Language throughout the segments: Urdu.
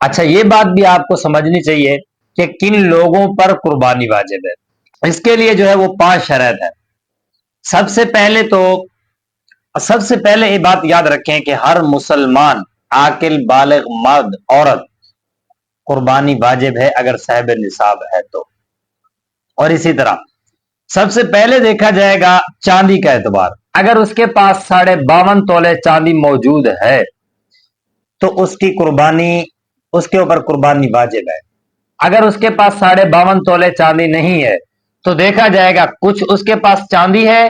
اچھا یہ بات بھی آپ کو سمجھنی چاہیے کہ کن لوگوں پر قربانی واجب ہے۔ اس کے لیے جو ہے وہ 5 شرائط ہے۔ سب سے پہلے یہ بات یاد رکھیں کہ ہر مسلمان عاقل بالغ مرد عورت قربانی واجب ہے اگر صاحب نصاب ہے تو۔ اور اسی طرح سب سے پہلے دیکھا جائے گا چاندی کا اعتبار، اگر اس کے پاس 52.5 تولے چاندی موجود ہے تو اس کے اوپر قربانی واجب ہے۔ اگر اس کے پاس 52.5 تولے چاندی نہیں ہے تو دیکھا جائے گا کچھ اس کے پاس چاندی ہے،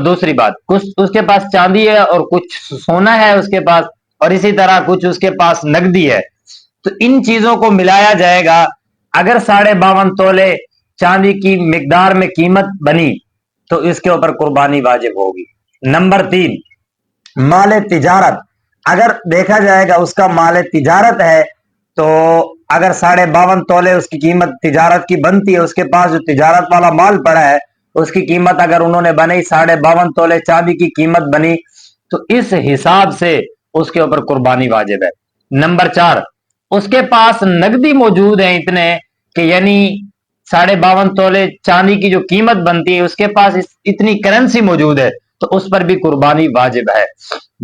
دوسری بات کچھ اس کے پاس چاندی ہے اور کچھ سونا ہے اس کے پاس، اور اسی طرح کچھ اس کے پاس نقدی ہے، تو ان چیزوں کو ملایا جائے گا۔ اگر 52.5 تولے چاندی کی مقدار میں قیمت بنی تو اس کے اوپر قربانی واجب ہوگی۔ نمبر 3، مال تجارت، اگر دیکھا جائے گا اس کا مال تجارت ہے تو اگر 52.5 تولے اس کی قیمت تجارت کی بنتی ہے، اس کے پاس جو تجارت والا مال پڑا ہے اس کی قیمت اگر انہوں نے بنی 52.5 تولے چاندی کی قیمت بنی تو اس حساب سے اس کے اوپر قربانی واجب ہے۔ نمبر 4، اس کے پاس نقدی موجود ہیں اتنے کہ یعنی 52.5 تولے چاندی کی جو قیمت بنتی ہے اس کے پاس اتنی کرنسی موجود ہے تو اس پر بھی قربانی واجب ہے۔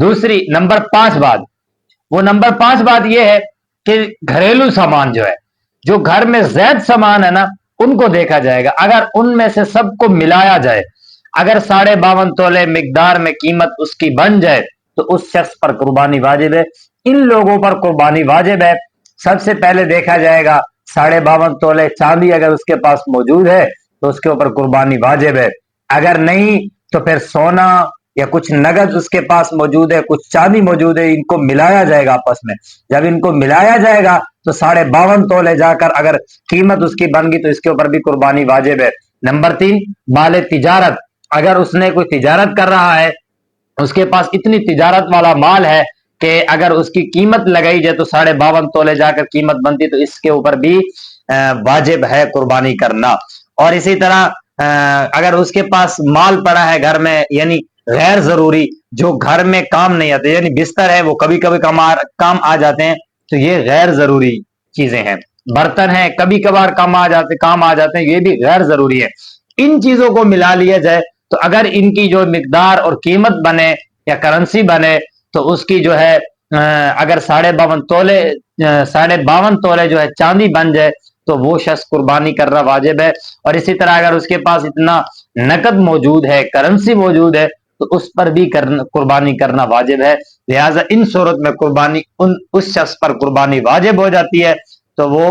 دوسری نمبر 5 بات یہ ہے کہ گھریلو سامان جو گھر میں زائد سامان ہے نا ان کو دیکھا جائے گا، اگر ان میں سے سب کو ملایا جائے، اگر 52.5 تولے مقدار میں قیمت اس کی بن جائے تو اس شخص پر قربانی واجب ہے۔ ان لوگوں پر قربانی واجب ہے۔ سب سے پہلے دیکھا جائے گا 52.5 تولے چاندی اگر اس کے پاس موجود ہے تو اس کے اوپر قربانی واجب ہے، اگر نہیں تو پھر سونا یا کچھ نقد اس کے پاس موجود ہے، کچھ چاندی موجود ہے، ان کو ملایا جائے گا آپس میں۔ جب ان کو ملایا جائے گا تو 52.5 تولے جا کر اگر قیمت اس کی بن گئی تو اس کے اوپر بھی قربانی واجب ہے۔ نمبر 3، مال تجارت، اگر اس نے کوئی تجارت کر رہا ہے، اس کے پاس اتنی تجارت والا مال ہے کہ اگر اس کی قیمت لگائی جائے تو 52.5 تولے جا کر قیمت بنتی تو اس کے اوپر بھی واجب ہے قربانی کرنا۔ اور اسی طرح اگر اس کے پاس مال پڑا ہے گھر میں یعنی غیر ضروری جو گھر میں کام نہیں آتے، یعنی بستر ہے وہ کبھی کبھی کام آ جاتے ہیں تو یہ غیر ضروری چیزیں ہیں، برتن ہیں کبھی کبھار کام آ جاتے ہیں، یہ بھی غیر ضروری ہے۔ ان چیزوں کو ملا لیا جائے تو اگر ان کی جو مقدار اور قیمت بنے یا کرنسی بنے تو اس کی جو ہے اگر 52 تولے جو ہے چاندی بن جائے تو وہ شخص قربانی کرنا واجب ہے۔ اور اسی طرح اگر اس کے پاس اتنا نقد موجود ہے، کرنسی موجود ہے تو اس پر بھی قربانی کرنا واجب ہے۔ لہٰذا ان صورت میں قربانی اس شخص پر قربانی واجب ہو جاتی ہے تو وہ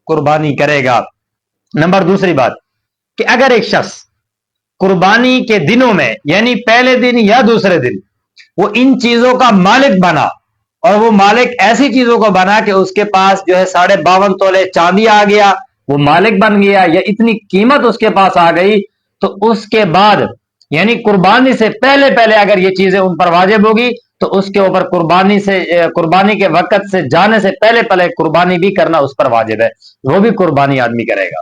قربانی کرے گا۔ دوسری بات کہ اگر ایک شخص قربانی کے دنوں میں یعنی پہلے دن یا دوسرے دن وہ ان چیزوں کا مالک بنا، اور وہ مالک ایسی چیزوں کو بنا کہ اس کے پاس جو ہے 52.5 تولے چاندی آ گیا، وہ مالک بن گیا یا اتنی قیمت اس کے پاس آ گئی تو اس کے بعد یعنی قربانی سے پہلے اگر یہ چیزیں ان پر واجب ہوگی تو اس کے اوپر قربانی کے وقت سے جانے سے پہلے قربانی بھی کرنا اس پر واجب ہے، وہ بھی قربانی آدمی کرے گا۔